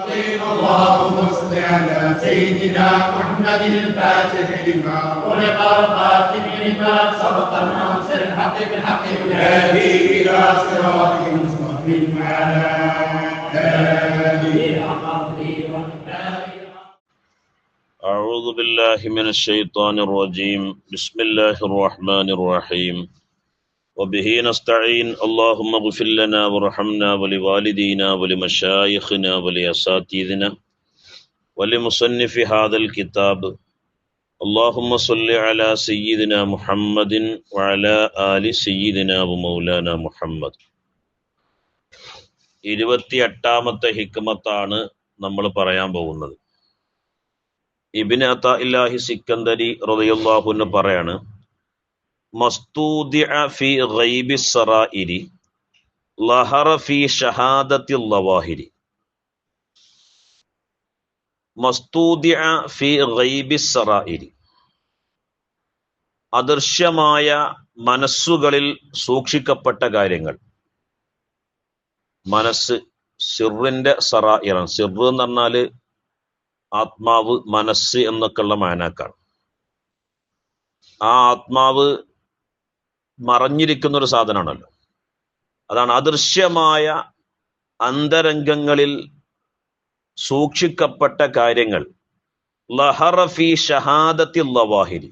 اللهم صل على سيدنا محمد الفاتح لما ولق الخاتم لما سبق الناصر الحق بالحق والهادي الى صراطك المستقيم وعلى اله أعوذ بالله من الشيطان الرجيم بسم الله الرحمن الرحيم وبه نستعين اللهم اغفر لنا وارحمنا ولوالدينا ولمشايخنا ولأساتذتنا ولمصنف هذا الكتاب اللهم صل على سيدنا محمد وعلى آل سيدنا ومولانا محمد. 28ാമത്തെ ഹിക്മത്താണ് നമ്മൾ പറയാൻ പോകുന്നത്. ഇബ്നു അതാഇല്ലാഹി സിക്കന്ദരി റളിയല്ലാഹു അൻഹു പറയാണ്, മസ്തൂദിഅ ഫീ ഗൈബിസ് സറായിരി ലഹറ ഫീ ഷഹാദത്തിൽ ലവാഹിരി. മസ്തൂദിഅ ഫീ ഗൈബിസ് സറായിരി, അദൃശ്യമായ മനസ്സുകളിൽ സൂക്ഷിക്കപ്പെട്ട കാര്യങ്ങൾ. മനസ്സ് സിറിന്റെ സറായിറാണ്. സിറ് എന്ന് പറഞ്ഞാല് ആത്മാവ്, മനസ്സ് എന്നൊക്കെയുള്ള മാനാക്കാണ്. ആ ആത്മാവ് മറഞ്ഞിരിക്കുന്ന ഒരു സാധനമാണല്ലോ. അതാണ് അദൃശ്യമായ അന്തരംഗങ്ങളിൽ സൂക്ഷിക്കപ്പെട്ട കാര്യങ്ങൾ. ലഹറ ഫീ ഷഹാദത്തിൽ ലവാഹിരി,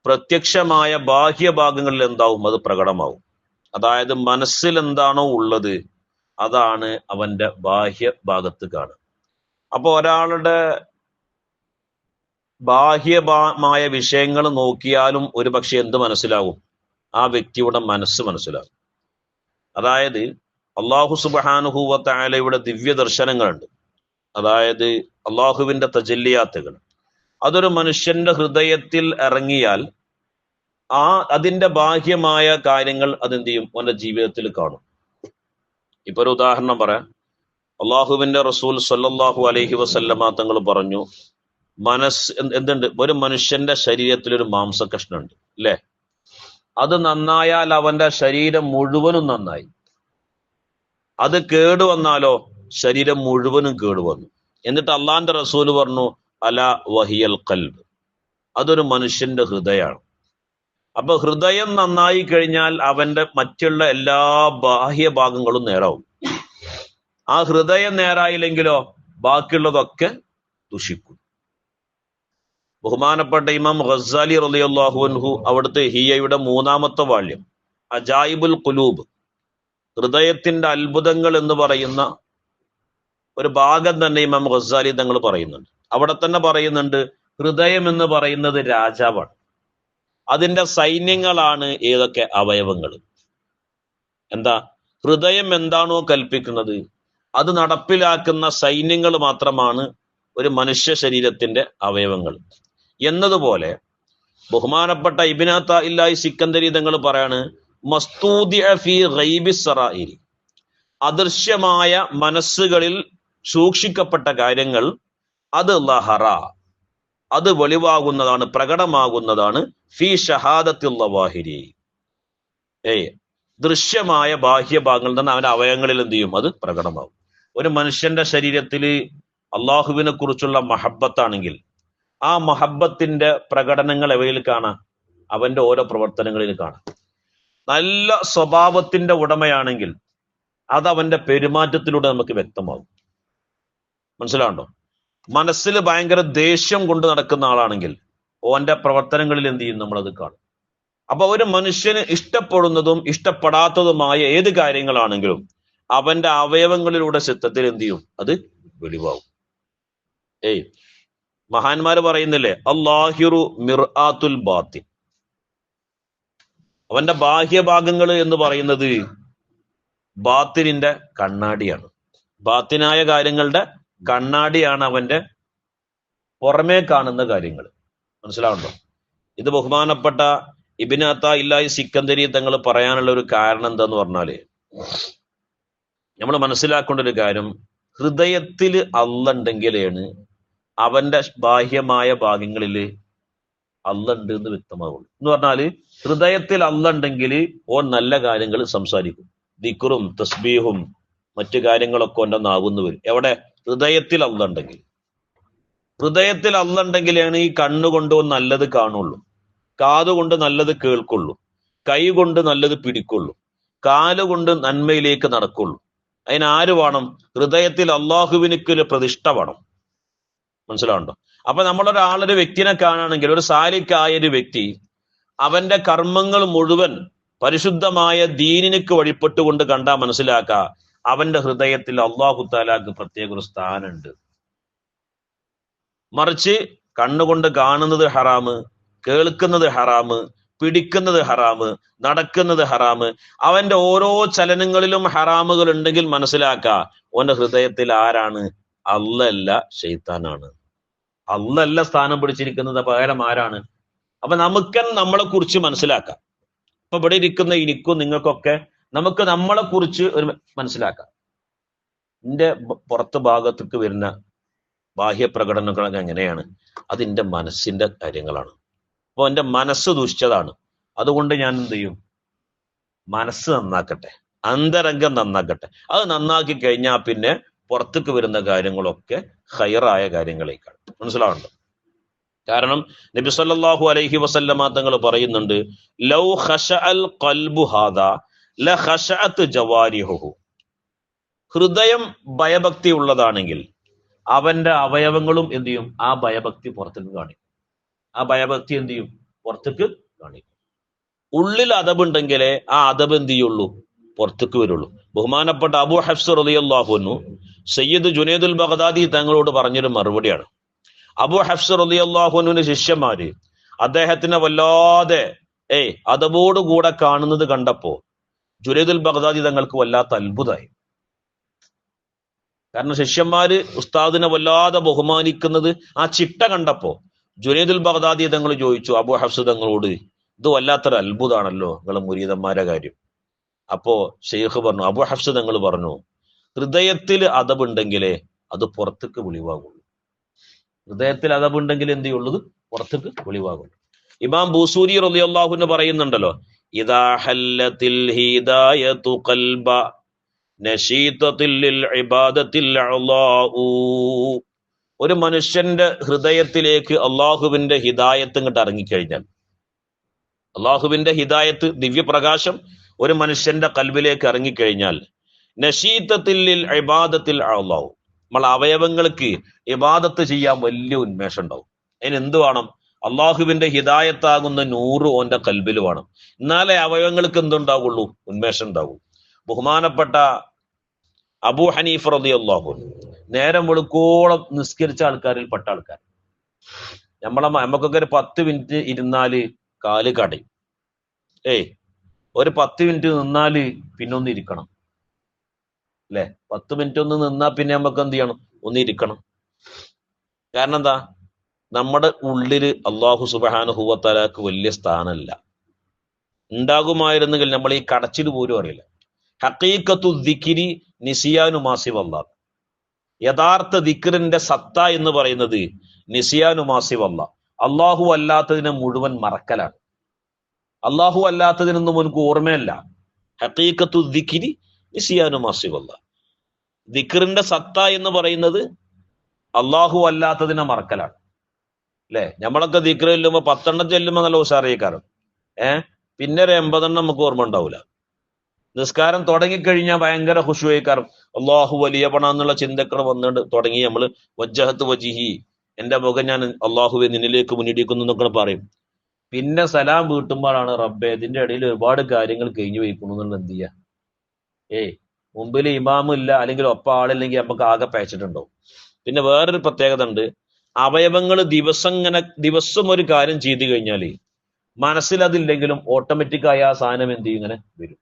പ്രത്യക്ഷമായ ബാഹ്യഭാഗങ്ങളിൽ എന്താവും? അത് പ്രകടമാവും. അതായത് മനസ്സിൽ എന്താണോ ഉള്ളത് അതാണ് അവന്റെ ബാഹ്യഭാഗത്ത് കാണുക. അപ്പൊ ഒരാളുടെ ബാഹ്യമായ വിഷയങ്ങൾ നോക്കിയാലും ഒരു പക്ഷെ എന്ത് മനസ്സിലാവും? ആ വ്യക്തിയുടെ മനസ്സ് മനസ്സിലാവും. അതായത് അള്ളാഹു സുബ്ഹാനഹു വ തആലയുടെ ദിവ്യ ദർശനങ്ങളുണ്ട്. അതായത് അള്ളാഹുവിന്റെ തജല്ലിയാത്തുകൾ. അതൊരു മനുഷ്യന്റെ ഹൃദയത്തിൽ ഇറങ്ങിയാൽ അതിന്റെ ബാഹ്യമായ കാര്യങ്ങൾ അതെന്ത് ചെയ്യും? അവന്റെ ജീവിതത്തിൽ കാണും. ഇപ്പൊ ഒരു ഉദാഹരണം പറയാം. അള്ളാഹുവിന്റെ റസൂൽ സ്വല്ലല്ലാഹു അലൈഹി വസല്ലമ തങ്ങൾ പറഞ്ഞു, മനസ്സ് എന്തുണ്ട്? ഒരു മനുഷ്യന്റെ ശരീരത്തിൽ ഒരു മാംസകഷ്ണുണ്ട് അല്ലേ? അത് നന്നായാൽ അവന്റെ ശരീരം മുഴുവനും നന്നായി. അത് കേടുവന്നാലോ ശരീരം മുഴുവനും കേടുവന്നു. എന്നിട്ട് അള്ളാന്റെ റസൂൽ പറഞ്ഞു, അലാ വഹിയൽ ഖൽബ്, അതൊരു മനുഷ്യന്റെ ഹൃദയമാണ്. അപ്പൊ ഹൃദയം നന്നായി കഴിഞ്ഞാൽ അവന്റെ മറ്റുള്ള എല്ലാ ബാഹ്യഭാഗങ്ങളും നേരാവും. ആ ഹൃദയം നേരായില്ലെങ്കിലോ ബാക്കിയുള്ളതൊക്കെ ദുഷിക്കും. ബഹുമാനപ്പെട്ട ഇമാം ഗസ്സാലി റളിയല്ലാഹു അൻഹു അവിടുത്തെ ഹിയയുടെ 3ാമത്തെ വാള്യം അജായിബുൽ ഖുലൂബ്, ഹൃദയത്തിന്റെ അത്ഭുതങ്ങൾ എന്ന് പറയുന്ന ഒരു ഭാഗം തന്നെ ഇമാം ഗസ്സാലി തങ്ങൾ പറയുന്നുണ്ട്. അവിടെ തന്നെ പറയുന്നുണ്ട്, ഹൃദയം എന്ന് പറയുന്നത് രാജാവാണ്. അതിന്റെ സൈന്യങ്ങളാണ് ഏതൊക്കെ? അവയവങ്ങൾ. എന്താ? ഹൃദയം എന്താണോ കൽപ്പിക്കുന്നത് അത് നടപ്പിലാക്കുന്ന സൈന്യങ്ങൾ മാത്രമാണ് ഒരു മനുഷ്യ ശരീരത്തിന്റെ അവയവങ്ങൾ. എന്നതുപോലെ ബഹുമാനപ്പെട്ട ഇബ്നു അതാഇല്ലാഹി സിക്കന്ദരി തങ്ങൾ പറയാണ്, മസ്തൂദിഅ ഫീ ഗൈബിസ് സറായിരി, അദൃശ്യമായ മനസ്സുകളിൽ സൂക്ഷിക്കപ്പെട്ട കാര്യങ്ങൾ അത് ലഹറ, അത് വെളിവാകുന്നതാണ്, പ്രകടമാകുന്നതാണ്. ഫീ ഷഹാദത്തിൽ ലവാഹിരി, ദൃശ്യമായ ബാഹ്യഭാഗങ്ങളിൽ നിന്ന് അവന്റെ അവയവങ്ങളിൽ എന്ത് ചെയ്യും? അത് പ്രകടമാകും. ഒരു മനുഷ്യന്റെ ശരീരത്തിൽ അള്ളാഹുവിനെ കുറിച്ചുള്ള മഹബത്താണെങ്കിൽ ആ മഹബത്തിന്റെ പ്രകടനങ്ങൾ എവയിൽ കാണാം? അവന്റെ ഓരോ പ്രവർത്തനങ്ങളിൽ കാണാം. നല്ല സ്വഭാവത്തിന്റെ ഉടമയാണെങ്കിൽ അത് അവന്റെ പെരുമാറ്റത്തിലൂടെ നമുക്ക് വ്യക്തമാകും. മനസ്സിലാവുണ്ടോ? മനസ്സിൽ ഭയങ്കര ദേഷ്യം കൊണ്ട് നടക്കുന്ന ആളാണെങ്കിൽ ഓന്റെ പ്രവർത്തനങ്ങളിൽ എന്ത് ചെയ്യും? നമ്മളത് കാണും. അപ്പൊ ഒരു മനുഷ്യന് ഇഷ്ടപ്പെടുന്നതും ഇഷ്ടപ്പെടാത്തതുമായ ഏത് കാര്യങ്ങളാണെങ്കിലും അവന്റെ അവയവങ്ങളിലൂടെ ചിത്തത്തിൽ എന്ത് ചെയ്യും? അത് വെളിവാകും. മഹാന്മാര് പറയുന്നില്ലേ, അല്ലാഹിറു മിർആത്തുൽ ബാത്തിൻ, അവന്റെ ബാഹ്യഭാഗങ്ങൾ എന്ന് പറയുന്നത് ബാത്തിനിന്റെ കണ്ണാടിയാണ്. ബാത്തിനായ കാര്യങ്ങളുടെ കണ്ണാടിയാണ് അവന്റെ പുറമേ കാണുന്ന കാര്യങ്ങൾ. മനസ്സിലാവുണ്ടോ? ഇത് ബഹുമാനപ്പെട്ട ഇബ്നു അതാഇല്ലാഹി സിക്കന്ദരി തങ്ങൾ പറയാനുള്ള ഒരു കാരണം എന്താന്ന് പറഞ്ഞാല്, നമ്മൾ മനസ്സിലാക്കേണ്ട ഒരു കാര്യം, ഹൃദയത്തിൽ അല്ലാഹ് ഉണ്ടെങ്കിലാണ് അവന്റെ ബാഹ്യമായ ഭാഗങ്ങളിൽ അല്ലാഹ് ഉണ്ട് എന്ന് വ്യക്തമാകുള്ളൂ. എന്ന് പറഞ്ഞാല് ഹൃദയത്തിൽ അല്ലാഹ് ഉണ്ടെങ്കിൽ ഓൻ നല്ല കാര്യങ്ങൾ സംസാരിക്കും. ദിക്റും തസ്ബീഹും മറ്റു കാര്യങ്ങളൊക്കെ ഓൻ്റെ നാവുന്ന് വരും. എവിടെ? ഹൃദയത്തിൽ അല്ലാഹ് ഉണ്ടെങ്കിൽ. ഹൃദയത്തിൽ അല്ലാഹ് ഉണ്ടെങ്കിലാണ് ഈ കണ്ണുകൊണ്ട് നല്ലത് കാണുള്ളൂ, കാതുകൊണ്ട് നല്ലത് കേൾക്കുള്ളൂ, കൈ കൊണ്ട് നല്ലത് പിടിക്കുള്ളൂ, കാലുകൊണ്ട് നന്മയിലേക്ക് നടക്കുള്ളൂ. അതിനാര് വേണം? ഹൃദയത്തിൽ അള്ളാഹുവിനിക്കൊരു പ്രതിഷ്ഠ വേണം. മനസ്സിലാവുണ്ടോ? അപ്പൊ നമ്മളൊരാളൊരു വ്യക്തിനെ കാണുകയാണെങ്കിൽ, ഒരു സാലിക്കായ ഒരു വ്യക്തി, അവന്റെ കർമ്മങ്ങൾ മുഴുവൻ പരിശുദ്ധമായ ദീനിനിക്ക് വഴിപ്പെട്ടുകൊണ്ട് കണ്ടാൽ മനസ്സിലാക്ക, അവന്റെ ഹൃദയത്തിൽ അള്ളാഹു താലാക്ക് പ്രത്യേക ഒരു സ്ഥാനമുണ്ട്. മറിച്ച് കണ്ണുകൊണ്ട് കാണുന്നത് ഹറാമ്, കേൾക്കുന്നത് ഹറാമ്, പിടിക്കുന്നത് ഹറാമ്, നടക്കുന്നത് ഹറാമ്, അവന്റെ ഓരോ ചലനങ്ങളിലും ഹറാമുകൾ ഉണ്ടെങ്കിൽ മനസ്സിലാക്ക, അവന്റെ ഹൃദയത്തിൽ ആരാണ്? അല്ലല്ല, ശൈത്താനാണ്. അല്ലല്ല സ്ഥാനം പിടിച്ചിരിക്കുന്നത്, പകരം ആരാണ്? അപ്പൊ നമുക്ക് നമ്മളെ കുറിച്ച് മനസ്സിലാക്കാം. ഇപ്പൊ ഇവിടെ ഇരിക്കുന്ന എനിക്കും നിങ്ങൾക്കൊക്കെ നമുക്ക് നമ്മളെ കുറിച്ച് ഒരു മനസ്സിലാക്കാം. എന്റെ പുറത്ത് ഭാഗത്തേക്ക് വരുന്ന ബാഹ്യ പ്രകടനങ്ങൾ എങ്ങനെയാണ്? അതിൻ്റെ മനസ്സിന്റെ കാര്യങ്ങളാണ്. അപ്പോൾ എൻ്റെ മനസ്സ് ദുഷിച്ചതാണ്, അതുകൊണ്ട് ഞാൻ എന്ത് ചെയ്യും? മനസ്സ് നന്നാക്കട്ടെ, അന്തരംഗം നന്നാക്കട്ടെ. അത് നന്നാക്കി കഴിഞ്ഞാൽ പിന്നെ പുറത്തേക്ക് വരുന്ന കാര്യങ്ങളൊക്കെ ഖൈറായ കാര്യങ്ങളേക്കാണ്. മനസ്സിലാവുന്നുണ്ടോ? കാരണം നബി സല്ലല്ലാഹു അലൈഹി വസല്ലമ തങ്ങൾ പറയുന്നുണ്ട്, ലൗ ഖശഅൽ ഖൽബു ഹാദാ ലഖശഅത് ജവാരിഹുഹു. ഹൃദയം ഭയഭക്തി ഉള്ളതാണെങ്കിൽ അവന്റെ അവയവങ്ങളും എന്ത് ചെയ്യും? ആ ഭയഭക്തി പുറത്തേക്ക് കാണിക്കും. ആ ഭയഭക്തി എന്ത് ചെയ്യും? പുറത്തേക്ക് കാണിക്കും. ഉള്ളിൽ അദബുണ്ടെങ്കിലേ ആ അദബ് എന്ത് ചെയ്യുള്ളൂ? പുറത്തേക്ക് വരുള്ളൂ. ബഹുമാനപ്പെട്ട അബൂ ഹഫ്സ് റളിയല്ലാഹു അൻഹു സയ്യിദ് ജുനൈദുൽ ബഗ്ദാദി തങ്ങളോട് പറഞ്ഞൊരു മറുപടിയാണ്. അബൂ ഹഫ്സ് റളിയല്ലാഹു അൻഹുവിന്റെ ശിഷ്യന്മാര് അദ്ദേഹത്തിനെ വല്ലാതെ അദബോടുകൂടെ കാണുന്നത് കണ്ടപ്പോ ജുനൈദുൽ ബഗ്ദാദി തങ്ങൾക്ക് വല്ലാത്ത അത്ഭുതമായി. കാരണം ശിഷ്യന്മാര് ഉസ്താദിനെ വല്ലാതെ ബഹുമാനിക്കുന്നത് ആ ചിട്ട കണ്ടപ്പോ ജുനൈദുൽ ബഗ്ദാദി തങ്ങൾ ചോദിച്ചു അബൂ ഹഫ്സ് തങ്ങളോട്, ഇത് വല്ലാത്തൊരു അത്ഭുതമാണല്ലോ നിങ്ങളെ മുരീദന്മാരെ കാര്യം. അപ്പോ ഷെയ്ഖ് പറഞ്ഞു, അബൂ ഹഫ്സ് തങ്ങൾ പറഞ്ഞു, ഹൃദയത്തിൽ അദബുണ്ടെങ്കിലേ അത് പുറത്തേക്ക് വെളിവാകുള്ളൂ. ഹൃദയത്തിൽ അദബുണ്ടെങ്കിൽ എന്ത് ചെയ്യുള്ളത്? പുറത്തേക്ക് വെളിവാകുള്ളൂ. ഇമാം ബൂസൂരി റളിയല്ലാഹു അൻഹു പറയുന്നുണ്ടല്ലോ, ഇദാ ഹല്ലത്തിൽ ഹിദായതു ഖൽബ നശീതത്തിൽ ലിൽ ഇബാദത്തിൽ അളാഉ. ഒരു മനുഷ്യന്റെ ഹൃദയത്തിലേക്ക് അള്ളാഹുവിന്റെ ഹിദായത്ത് ഇങ്ങോട്ട് ഇറങ്ങിക്കഴിഞ്ഞാൽ, അള്ളാഹുവിന്റെ ഹിദായത്ത് ദിവ്യപ്രകാശം ഒരു മനുഷ്യന്റെ കൽബിലേക്ക് ഇറങ്ങിക്കഴിഞ്ഞാൽ, നശീതത്തിൽ ലിൽ ഇബാദത്തിൽ അളാഉ, നമ്മൾ അവയവങ്ങൾക്ക് ഇബാദത്ത് ചെയ്യാൻ വലിയ ഉന്മേഷം ഉണ്ടാവും. അതിന് എന്ത് വേണം? അള്ളാഹുവിന്റെ ഹിദായത്താകുന്ന നൂറ് ഓന്റെ കൽബിൽ വേണം. എന്നാലേ അവയവങ്ങൾക്ക് എന്തുണ്ടാവുള്ളൂ? ഉന്മേഷം ഉണ്ടാവും. ബഹുമാനപ്പെട്ട അബൂ ഹനീഫ റളിയല്ലാഹു അൻഹു നേരം വെളുക്കോളം നിസ്കരിച്ച ആൾക്കാരിൽ പെട്ട ആൾക്കാർ. നമുക്കൊക്കെ ഒരു 10 മിനിറ്റ് ഇരുന്നാല് കാല് കടയും. ഒരു 10 മിനിറ്റ് നിന്നാല് പിന്നെ ഒന്ന് ഇരിക്കണം അല്ലെ? 10 മിനിറ്റ് ഒന്ന് നിന്നാ പിന്നെ നമുക്ക് എന്ത് ചെയ്യണം? ഒന്ന് ഇരിക്കണം. കാരണം എന്താ? നമ്മുടെ ഉള്ളില് അള്ളാഹു സുബ്ഹാനഹു വ തആലക്ക് വലിയ സ്ഥാനമില്ല. ഉണ്ടാകുമായിരുന്നെങ്കിൽ നമ്മൾ ഈ കടച്ചിൽ പോലും അറിയില്ല. ഹഖീഖത്തു ദിക്രി നിസിയാനു മാസിവല്ലാഹ്. യഥാർത്ഥ ദിക്റിന്റെ സത്ത എന്ന് പറയുന്നത് നിസിയാനു മാസിവല്ലാഹ്, അള്ളാഹു അല്ലാത്തതിനെ മുഴുവൻ മറക്കലാണ്. അള്ളാഹു അല്ലാത്തതിനൊന്നും നമുക്ക് ഓർമ്മയല്ല. ഹഖീഖത്തു ദിക്രി നിസിയാനു മാസിവല്ലാഹ്. ദിക്റിന്റെ സത്ത എന്ന് പറയുന്നത് അള്ളാഹു അല്ലാത്തതിനെ മറക്കലാണ്. അല്ലെ? നമ്മളൊക്കെ ദിക്ർ ചെല്ലുമ്പോ 10 ചെല്ലുമ്പോ നല്ല ഉഷാറിയേക്കാരം. പിന്നെ ഒരു 80 നമുക്ക് ഓർമ്മ ഉണ്ടാവില്ല. നിസ്കാരം തുടങ്ങിക്കഴിഞ്ഞാൽ ഭയങ്കര ഖുശൂഅയ്ക്കാരം. അള്ളാഹു വലിയ പണ എന്നുള്ള ചിന്തകൾ വന്നിട്ട് തുടങ്ങി നമ്മള് വജ്ജഹത്ത് വജിഹി, എന്റെ മുഖം ഞാൻ അള്ളാഹുവെ നിന്നിലേക്ക് മുന്നിടിക്കുന്നു എന്നൊക്കെ പറയും. പിന്നെ സലാം വീട്ടുമ്പോഴാണ് റബ്ബെ ഇതിന്റെ ഇടയിൽ ഒരുപാട് കാര്യങ്ങൾ കഴിഞ്ഞു പോയിക്കുന്നു എന്നുള്ള എന്ത് ചെയ്യാ? മുമ്പിൽ ഇമാമില്ല, അല്ലെങ്കിൽ ഒപ്പം ആളില്ലെങ്കിൽ നമുക്ക് ആകെ പേച്ചിട്ടുണ്ടാവും. പിന്നെ വേറൊരു പ്രത്യേകത ഉണ്ട്, അവയവങ്ങൾ ദിവസം ഒരു കാര്യം ചെയ്തു കഴിഞ്ഞാല് മനസ്സിലതില്ലെങ്കിലും ഓട്ടോമാറ്റിക്കായി ആ സാധനം എന്ത് ചെയ്യും? ഇങ്ങനെ വരും.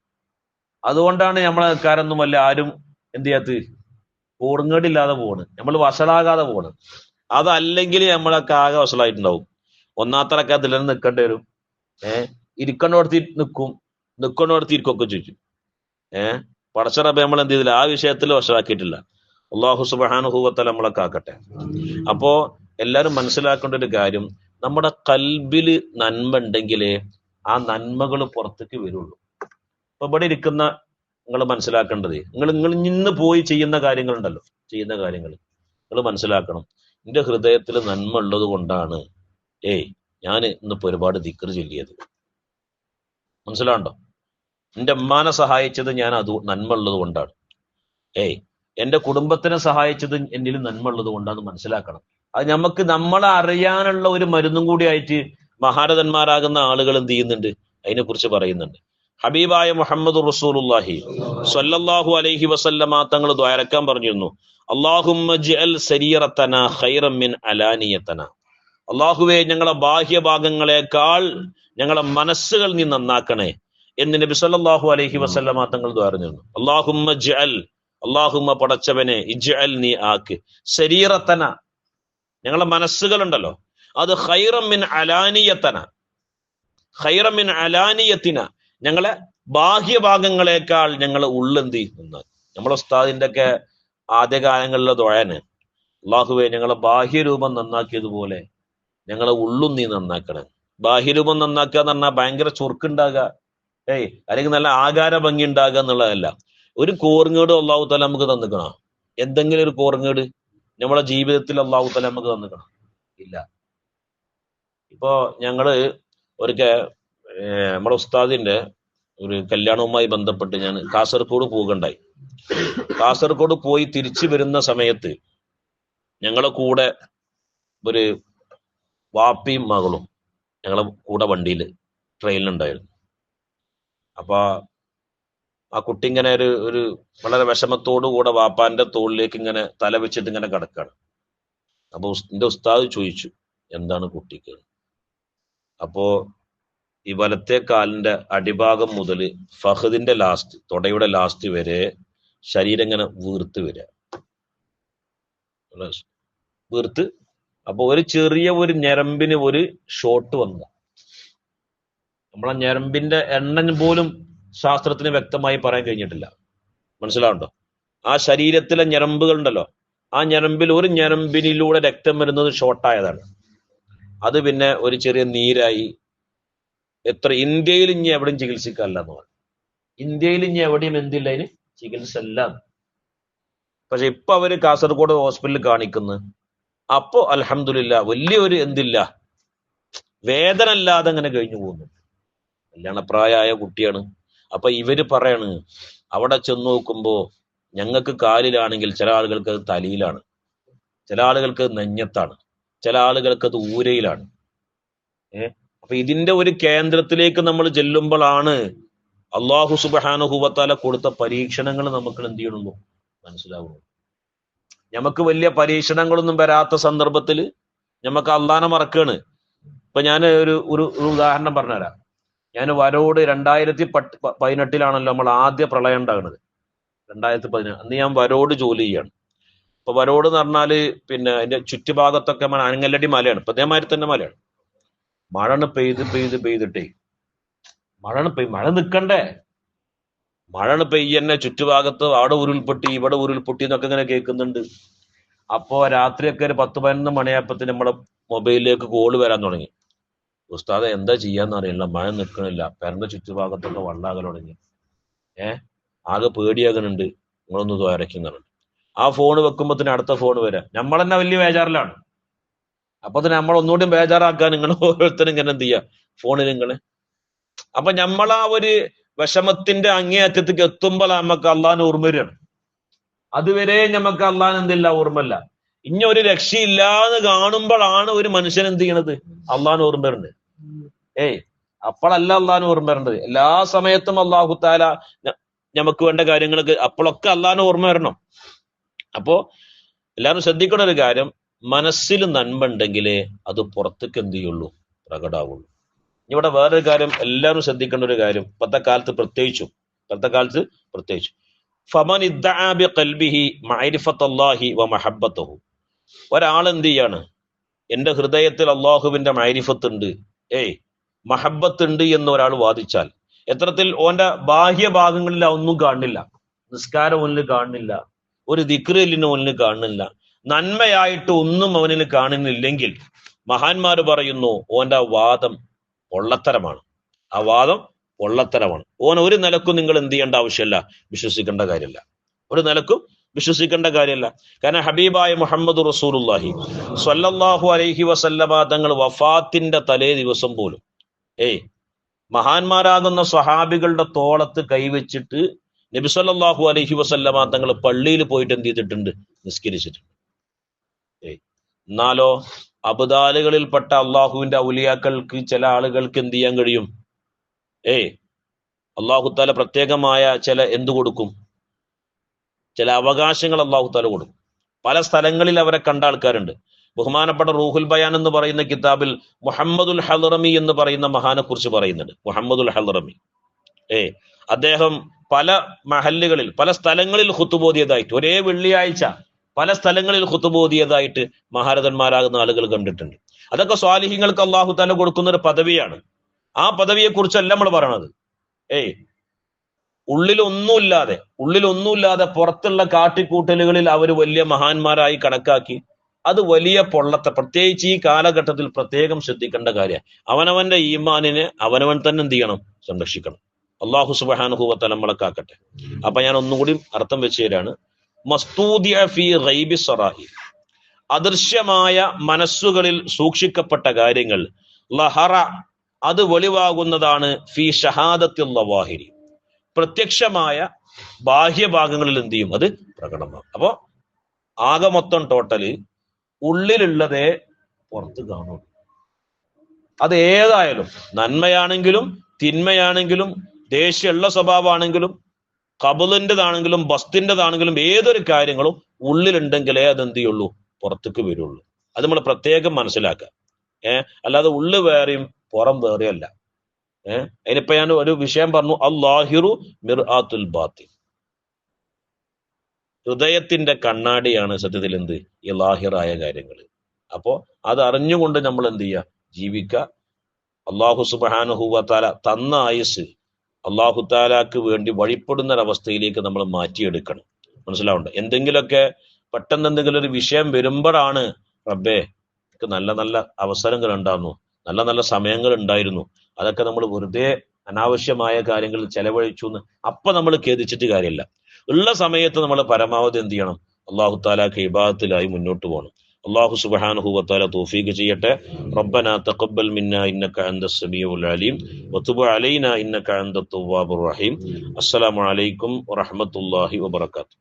അതുകൊണ്ടാണ് നമ്മളെ നിൽക്കാരൊന്നുമല്ല ആരും എന്ത് ചെയ്യാത്ത ഓടുങ്ങേടില്ലാതെ പോണ്, നമ്മൾ വഷളാകാതെ പോണ്. അതല്ലെങ്കിൽ നമ്മളൊക്കെ ആകെ വഷളായിട്ടുണ്ടാവും. ഒന്നാത്തറൊക്കെ അതിൽ നിൽക്കേണ്ടി വരും. ഇരിക്കണ്ടോടത്തി നിൽക്കണ്ടോടത്തി ഇരിക്കൊക്കെ ചോദിച്ചു. പടച്ചറബ് നമ്മൾ എന്ത് ചെയ്തില്ല? ആ വിഷയത്തിൽ വഷളാക്കിയിട്ടില്ല. അള്ളാഹു സുബ്ഹാനഹു വ തആല നമ്മളെ കാക്കട്ടെ. അപ്പോ എല്ലാരും മനസ്സിലാക്കേണ്ട ഒരു കാര്യം, നമ്മുടെ കൽബില് നന്മ ഉണ്ടെങ്കിലേ ആ നന്മകൾ പുറത്തേക്ക് വരുള്ളൂ. അപ്പൊ ഇവിടെ ഇരിക്കുന്ന നിങ്ങൾ മനസ്സിലാക്കേണ്ടത്, നിങ്ങൾ നിന്ന് പോയി ചെയ്യുന്ന കാര്യങ്ങളുണ്ടല്ലോ, ചെയ്യുന്ന കാര്യങ്ങൾ നിങ്ങൾ മനസ്സിലാക്കണം, എൻ്റെ ഹൃദയത്തിൽ നന്മ ഉള്ളത് കൊണ്ടാണ് ഞാൻ ഇന്നിപ്പോ ഒരുപാട് ദിക്ർ ചൊല്ലിയത്. മനസ്സിലാണ്ടോ? എൻ്റെ ഉമ്മാനെ സഹായിച്ചത് ഞാൻ അത് നന്മ ഉള്ളത് കൊണ്ടാണ്. എൻ്റെ കുടുംബത്തിനെ സഹായിച്ചത് എന്നിൽ നന്മ ഉള്ളത് കൊണ്ടാന്ന് മനസ്സിലാക്കണം. അത് നമുക്ക് നമ്മളെ അറിയാനുള്ള ഒരു മരുന്നും കൂടി ആയിട്ട് മഹാരഥന്മാരാകുന്ന ആളുകൾ എന്ത് ചെയ്യുന്നുണ്ട്, അതിനെക്കുറിച്ച് പറയുന്നുണ്ട്. ഹബീബായ മുഹമ്മദ് റസൂലുള്ളാഹി സ്വല്ലല്ലാഹു അലൈഹി വസല്ലമ തങ്ങൾ ദ്വാരക്കാൻ പറഞ്ഞിരുന്നു, അല്ലാഹുമ്മ ജ്അൽ സരീറതന ഖൈറൻ മിൻ അലാനിയതന. അല്ലാഹുവേ, ഞങ്ങളെ ബാഹ്യഭാഗങ്ങളെക്കാൾ ഞങ്ങളെ മനസ്സുകൾ നീ നന്നാക്കണേ എന്ന് നബി സല്ലല്ലാഹു അലൈഹി വസല്ലമ തങ്ങൾ ദ്വാരന്നിരുന്നു. അല്ലാഹുമ്മ ജ്അൽ, അല്ലാഹുമ്മ പടച്ചവനെ, ഇജ്അൽ നീ ആക്ക്, സരീറതന ഞങ്ങളെ മനസ്സുകളുണ്ടല്ലോ അത് ഖൈറൻ മിൻ അലാനിയതന, ഖൈറൻ മിൻ അലാനിയതിന ഞങ്ങളെ ബാഹ്യഭാഗങ്ങളെക്കാൾ ഞങ്ങളെ ഉള്ളെന്തി നന്നാക്കി. നമ്മളെ ഉസ്താദിന്റെ ഒക്കെ ആദ്യകാലങ്ങളിലെ ദുആന്, അല്ലാഹുവേ ഞങ്ങളെ ബാഹ്യരൂപം നന്നാക്കിയതുപോലെ ഞങ്ങളെ ഉള്ളും നീ നന്നാക്കണം. ബാഹ്യരൂപം നന്നാക്കുക എന്ന് പറഞ്ഞാൽ ഭയങ്കര ചുറുക്കുണ്ടാകുക, അല്ലെങ്കിൽ നല്ല ആകാര ഭംഗി ഉണ്ടാകുക എന്നുള്ളതല്ല. ഒരു കോർങ്ങേട് അല്ലാഹു തആല നമുക്ക് തന്നിക്കണം. എന്തെങ്കിലും ഒരു കോർങ്ങേട് നമ്മളെ ജീവിതത്തിൽ അല്ലാഹു തആല നമുക്ക് തന്നിക്കണം? ഇല്ല. ഇപ്പോ ഞങ്ങള് ഒരിക്കൽ നമ്മുടെ ഉസ്താദിന്റെ ഒരു കല്യാണവുമായി ബന്ധപ്പെട്ട് ഞാൻ കാസർഗോഡ് പോകണ്ടായി. കാസർഗോഡ് പോയി തിരിച്ചു വരുന്ന സമയത്ത് ഞങ്ങളെ കൂടെ ഒരു വാപ്പിയും മകളും ഞങ്ങളെ കൂടെ വണ്ടിയിൽ ട്രെയിനിലുണ്ടായിരുന്നു. അപ്പൊ ആ കുട്ടി ഇങ്ങനെ ഒരു വളരെ വിഷമത്തോടു കൂടെ വാപ്പാന്റെ തോളിലേക്ക് ഇങ്ങനെ തല വെച്ചിട്ട് ഇങ്ങനെ കിടക്കാണ്. അപ്പൊ എന്റെ ഉസ്താദ് ചോദിച്ചു, എന്താണ് കുട്ടിക്ക്? അപ്പോ ഈ വലത്തെ കാലിന്റെ അടിഭാഗം മുതൽ ഫഹദിന്റെ ലാസ്റ്റ്, തൊടയുടെ ലാസ്റ്റ് വരെ ശരീരം ഇങ്ങനെ വീർത്ത് വരിക, വീർത്ത്. അപ്പൊ ഒരു ചെറിയ ഒരു ഞരമ്പിന് ഒരു ഷോട്ട് വന്ന, നമ്മളെ ഞരമ്പിന്റെ എണ്ണം പോലും ശാസ്ത്രത്തിന് വ്യക്തമായി പറയാൻ കഴിഞ്ഞിട്ടില്ല. മനസ്സിലാവുണ്ടോ? ആ ശരീരത്തിലെ ഞരമ്പുകൾ ഉണ്ടല്ലോ, ആ ഞരമ്പിൽ ഒരു ഞരമ്പിനിലൂടെ രക്തം വരുന്നത് ഷോർട്ടായതാണ്. അത് പിന്നെ ഒരു ചെറിയ നീരായി. ഇന്ത്യയിൽ ഇനി എവിടെയും ചികിത്സിക്കാനല്ല എന്ന് പറഞ്ഞു. ഇന്ത്യയിൽ ഇനി എവിടെയും എന്തില്ല, അതിന് ചികിത്സ അല്ല. പക്ഷെ ഇപ്പൊ അവര് കാസർഗോഡ് ഹോസ്പിറ്റലിൽ കാണിക്കുന്നു. അപ്പോ അൽഹംദുലില്ലാ വലിയൊരു എന്തില്ല, വേദന അല്ലാതെ അങ്ങനെ കഴിഞ്ഞു പോകുന്നു. കല്യാണപ്രായമായ കുട്ടിയാണ്. അപ്പൊ ഇവര് പറയാണ്, അവിടെ ചെന്ന് നോക്കുമ്പോ ഞങ്ങൾക്ക് കാലിലാണെങ്കിൽ ചില ആളുകൾക്ക് അത് തലയിലാണ്, ചില ആളുകൾക്ക് നെഞ്ഞത്താണ്, ചില ആളുകൾക്ക് അത് ഊരയിലാണ്. അപ്പൊ ഇതിന്റെ ഒരു കേന്ദ്രത്തിലേക്ക് നമ്മൾ ചെല്ലുമ്പോഴാണ് അല്ലാഹു സുബ്ഹാനഹു വ തആല കൊടുത്ത പരീക്ഷണങ്ങൾ നമുക്ക് എന്ത് ചെയ്യണുള്ളൂ, മനസ്സിലാവുന്നു. നമുക്ക് വലിയ പരീക്ഷണങ്ങളൊന്നും വരാത്ത സന്ദർഭത്തിൽ നമുക്ക് അള്ളാനെ മറക്കാണ്. ഇപ്പൊ ഞാൻ ഒരു ഉദാഹരണം പറഞ്ഞുതരാം. ഞാൻ വരോട് 2018 നമ്മൾ ആദ്യ പ്രളയം ഉണ്ടാകുന്നത്. 2018 അന്ന് ഞാൻ വരോട് ജോലി ചെയ്യാണ്. ഇപ്പൊ വരോട് എന്ന് പറഞ്ഞാല് പിന്നെ അതിന്റെ ചുറ്റുഭാഗത്തൊക്കെ അനങ്ങല്ലടി മലയാണ്. ഇപ്പൊ അതേമാതിരി തന്നെ മലയാണ്. മഴണ് പെയ്തിട്ടേ മഴ നിൽക്കണ്ടേ, മഴണ് പെയ്യന്നെ. ചുറ്റുഭാഗത്ത് അവിടെ ഉരുൾപൊട്ടി ഇവിടെ ഉരുൾപൊട്ടി എന്നൊക്കെ ഇങ്ങനെ കേൾക്കുന്നുണ്ട്. അപ്പോ രാത്രിയൊക്കെ ഒരു 10-11 മണിയായപ്പത്തിന് നമ്മുടെ മൊബൈലിലേക്ക് കോള് വരാൻ തുടങ്ങി. ഉസ്താദെ എന്താ ചെയ്യാന്ന് അറിയില്ല, മഴ നിൽക്കണില്ല, പെരന്റെ ചുറ്റുഭാഗത്തൊക്കെ വെള്ളാകൽ തുടങ്ങി, ആകെ പേടിയാകുന്നുണ്ട്, നിങ്ങളൊന്ന് ദ്വാരക്കുന്നുണ്ട്. ആ ഫോൺ വെക്കുമ്പോത്തിന് അടുത്ത ഫോൺ വരാം. നമ്മൾ തന്നെ വലിയ ബേജാറിലാണ്. അപ്പൊ നമ്മൾ ഒന്നുകൂടി ബേജാറാക്കാൻ നിങ്ങൾ ഓരോരുത്തരും ഇങ്ങനെ എന്ത് ചെയ്യുക, ഫോണിൽ നിങ്ങള്. അപ്പൊ നമ്മളാ ഒരു വിഷമത്തിന്റെ അങ്ങേയറ്റത്തേക്ക് എത്തുമ്പോൾ നമുക്ക് അള്ളാഹിന് ഓർമ്മ വരികയാണ്. അതുവരെ നമുക്ക് അള്ളാഹിന് എന്തില്ല, ഓർമ്മല്ല. ഇനി ഒരു രക്ഷയില്ലാന്ന് കാണുമ്പോഴാണ് ഒരു മനുഷ്യൻ എന്ത് ചെയ്യണത്, അള്ളാഹിന് ഓർമ്മ വരുന്നത്. അപ്പോഴല്ല അള്ളാഹിന് ഓർമ്മ വരേണ്ടത്. എല്ലാ സമയത്തും അള്ളാഹു തആല നമുക്ക് വേണ്ട കാര്യങ്ങൾക്ക് അപ്പോഴൊക്കെ അള്ളാഹിന് ഓർമ്മ വരണം. അപ്പോ എല്ലാവരും ശ്രദ്ധിക്കുന്ന ഒരു കാര്യം, മനസ്സിൽ നന്മ ഉണ്ടെങ്കിലേ അത് പുറത്തേക്ക് എന്ത് ചെയ്യുള്ളൂ, പ്രകടമാവുള്ളൂ. ഇവിടെ വേറൊരു കാര്യം എല്ലാവരും ശ്രദ്ധിക്കേണ്ട ഒരു കാര്യം, ഇപ്പോഴത്തെ കാലത്ത് പ്രത്യേകിച്ചും ഫമൻ ഇദ്ദഅ ബിഖൽബിഹി മഅരിഫത്തല്ലാഹി വ മഹബ്ബതഹു. ഒരാൾ എന്ത് ചെയ്യാണ്, എന്റെ ഹൃദയത്തിൽ അള്ളാഹുവിന്റെ മഅരിഫത്ത് ഉണ്ട്, മഹബ്ബത്ത് ഉണ്ട് എന്ന് ഒരാൾ വാദിച്ചാൽ, എത്രത്തിൽ ഓന്റെ ബാഹ്യഭാഗങ്ങളിൽ ഒന്നും കാണുന്നില്ല, നിസ്കാരം ഒന്നിന് കാണുന്നില്ല, ഒരു ദിക്റിലിന് ഒന്നിന് കാണുന്നില്ല, നന്മയായിട്ട് ഒന്നും അവനിൽ കാണുന്നില്ലെങ്കിൽ മഹാന്മാര് പറയുന്നു ഓന്റെ വാദം പൊള്ളത്തരമാണ്. ആ വാദം പൊള്ളത്തരമാണ്. ഓൻ ഒരു നിലക്കും നിങ്ങൾ എന്ത് ചെയ്യേണ്ട ആവശ്യമില്ല, വിശ്വസിക്കേണ്ട കാര്യമില്ല. ഒരു നിലക്കും വിശ്വസിക്കേണ്ട കാര്യമല്ല. കാരണം ഹബീബായ മുഹമ്മദ് റസൂലുള്ളാഹി സ്വല്ലല്ലാഹു അലൈഹി വസല്ലമ തങ്ങൾ വഫാത്തിന്റെ തലേ ദിവസം പോലും മഹാന്മാരാകുന്ന സ്വഹാബികളുടെ തോളത്ത് കൈവച്ചിട്ട് നബി സല്ലല്ലാഹു അലൈഹി വസല്ലമ തങ്ങൾ പള്ളിയിൽ പോയിട്ട് എന്ത് ചെയ്തിട്ടുണ്ട്? നിസ്കരിച്ചിട്ടുണ്ട്. എന്നാലോ അബ്ദാലുകളിൽപ്പെട്ട അള്ളാഹുവിന്റെ ഔലിയാക്കൾക്ക് ചില ആളുകൾക്ക് എന്ത് ചെയ്യാൻ കഴിയും? അള്ളാഹു താല പ്രത്യേകമായ ചില എന്തു കൊടുക്കും? ചില അവകാശങ്ങൾ അള്ളാഹു താല കൊടുക്കും. പല സ്ഥലങ്ങളിൽ അവരെ കണ്ട ആൾക്കാരുണ്ട്. ബഹുമാനപ്പെട്ട റൂഹുൽ ബയാൻ എന്ന് പറയുന്ന കിതാബിൽ മുഹമ്മദുൽ ഹളറമി എന്ന് പറയുന്ന മഹാനെ കുറിച്ച് പറയുന്നുണ്ട്. മുഹമ്മദുൽ ഹളറമി അദ്ദേഹം പല മഹല്ലുകളിൽ പല സ്ഥലങ്ങളിൽ ഖുതുബോദിയതായിട്ട് ഒരേ വെള്ളിയാഴ്ച പല സ്ഥലങ്ങളിൽ ഖുതുബോദിയതായിട്ട് മഹാരഥന്മാരാകുന്ന ആളുകൾ കണ്ടിട്ടുണ്ട്. അതൊക്കെ സ്വാലിഹീങ്ങൾക്ക് അള്ളാഹു താല കൊടുക്കുന്ന ഒരു പദവിയാണ്. ആ പദവിയെ കുറിച്ചല്ല നമ്മൾ പറയണത്. ഉള്ളിലൊന്നുമില്ലാതെ പുറത്തുള്ള കാട്ടിക്കൂട്ടലുകളിൽ അവർ വലിയ മഹാന്മാരായി കണക്കാക്കി അത് വലിയ പൊള്ളത്തെ, പ്രത്യേകിച്ച് ഈ കാലഘട്ടത്തിൽ പ്രത്യേകം ശ്രദ്ധിക്കേണ്ട കാര്യമാണ്. അവനവന്റെ ഈമാനിനെ അവനവൻ തന്നെ എന്ത് ചെയ്യണം? സംരക്ഷിക്കണം. അള്ളാഹു സുബ്ഹാനഹു വ തആല നമ്മളെ കാക്കട്ടെ. അപ്പൊ ഞാൻ ഒന്നും കൂടി അർത്ഥം വെച്ച് തരാണ്. മസ്തൂദിഅ ഫീ ഗൈബി സറാഇ, അദൃശ്യമായ മനസ്സുകളിൽ സൂക്ഷിക്കപ്പെട്ട കാര്യങ്ങൾ, ലഹറ അത് വെളിവാകുന്നതാണ്, ഫീ ഷഹാദത്തിൽ ലവാഹിരി പ്രത്യക്ഷമായ ബാഹ്യഭാഗങ്ങളിൽ എന്ത് ചെയ്യും? അത് പ്രകടമാകും. അപ്പോ ആകെ മൊത്തം ടോട്ടല് ഉള്ളിലുള്ളതേ പുറത്ത് കാണും. അത് ഏതായാലും നന്മയാണെങ്കിലും തിന്മയാണെങ്കിലും ദേഷ്യമുള്ള സ്വഭാവമാണെങ്കിലും കബുലിൻ്റെതാണെങ്കിലും ബസ്തിൻ്റെതാണെങ്കിലും ഏതൊരു കാര്യങ്ങളും ഉള്ളിലുണ്ടെങ്കിലേ അതെന്ത് ചെയ്യുള്ളൂ? പുറത്തേക്ക് വരുള്ളൂ. അത് നമ്മൾ പ്രത്യേകം മനസ്സിലാക്കുക. അല്ലാതെ ഉള്ളു വേറെയും പുറം വേറെയല്ല. അതിനിപ്പോ ഞാൻ ഒരു വിഷയം പറഞ്ഞു, അല്ലാഹിറു മിർആത്തുൽ ബാത്തിൻ, ഹൃദയത്തിന്റെ കണ്ണാടിയാണ് സത്യത്തിൽ എന്ത്? ഈ ലാഹിറായ കാര്യങ്ങൾ. അപ്പോ അത് അറിഞ്ഞുകൊണ്ട് നമ്മൾ എന്ത് ചെയ്യുക? ജീവിക്കുക. അള്ളാഹു സുബ്ഹാനഹു വ തആല തന്ന ആയുസ് അള്ളാഹു താലാക്ക് വേണ്ടി വഴിപ്പെടുന്നൊരവസ്ഥയിലേക്ക് നമ്മൾ മാറ്റിയെടുക്കണം. മനസ്സിലാവണ്ട. എന്തെങ്കിലുമൊക്കെ പെട്ടെന്ന് എന്തെങ്കിലും ഒരു വിഷയം വരുമ്പോഴാണ് റബ്ബേ എനിക്ക് നല്ല നല്ല അവസരങ്ങൾ ഉണ്ടായിരുന്നു, നല്ല നല്ല സമയങ്ങൾ ഉണ്ടായിരുന്നു, അതൊക്കെ നമ്മൾ വെറുതെ അനാവശ്യമായ കാര്യങ്ങളിൽ ചെലവഴിച്ചു എന്ന് അപ്പൊ നമ്മൾ ഖേദിച്ചിട്ട് കാര്യമില്ല. ഉള്ള സമയത്ത് നമ്മൾ പരമാവധി എന്ത് ചെയ്യണം? അള്ളാഹു താലാക്ക് ഇബാദത്തിലായി മുന്നോട്ട് പോകണം. അള്ളാഹു സുബ്ഹാനഹു വ തആല തൗഫീഖ് ചെയ്യട്ടെ. റബ്ബനാ തഖബ്ബൽ മിന്നാ ഇന്നക അൻതസ് സമീഉൽ അലീം വതുബ് അലൈനാ ഇന്നക അൻതത് തവ്വാബുർ റഹീം. അസ്സലാമു അലൈക്കും വറഹ്മത്തുള്ളാഹി വബറകാതുഹു.